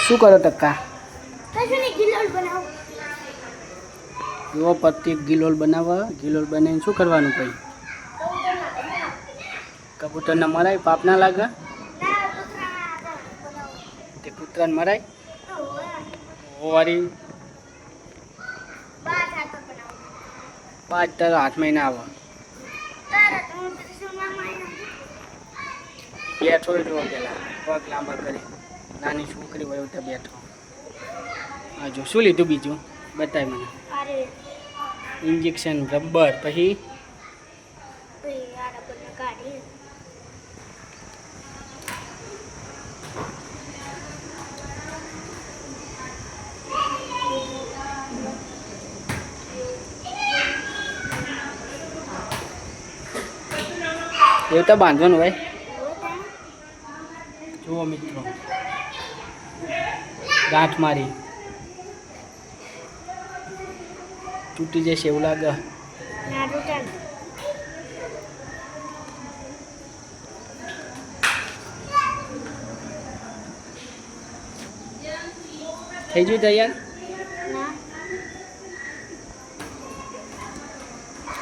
શું કરો ટક્કા? ગિલોલ બનાવો. જો પ્રતિક ગિલોલ બનાવવા. ગિલોલ બનાવીને શું કરવાનું પછી? કબૂતરને મરાય, પાપ ના લાગે? તે કૂતરાને મરાય ઓવારી પાંચ તારા હાથમાં ના આવે. બેઠો જો પેલા પગ લાંબા કરી નાની છોકરી હોય તો બેઠો. હા જો શું લીધું બીજું બતાય મને. ઇન્જેક્શન, રબર, પછી એવું તો બાંધવાનું હોય. જુઓ મિત્રો, ગાંઠ મારી તૂટી જશે એવું લાગે. થઈ ગયું તૈયાર?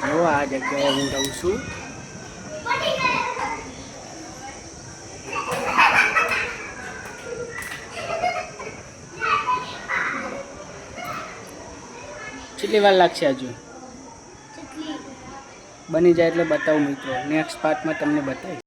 જો આ જગ્યાએ હું રહું છું. કેટલી વાર લાગશે હજુ? બની જાય એટલે બતાવું મિત્રો. નેક્સ્ટ પાર્ટમાં તમને બતાવીશ.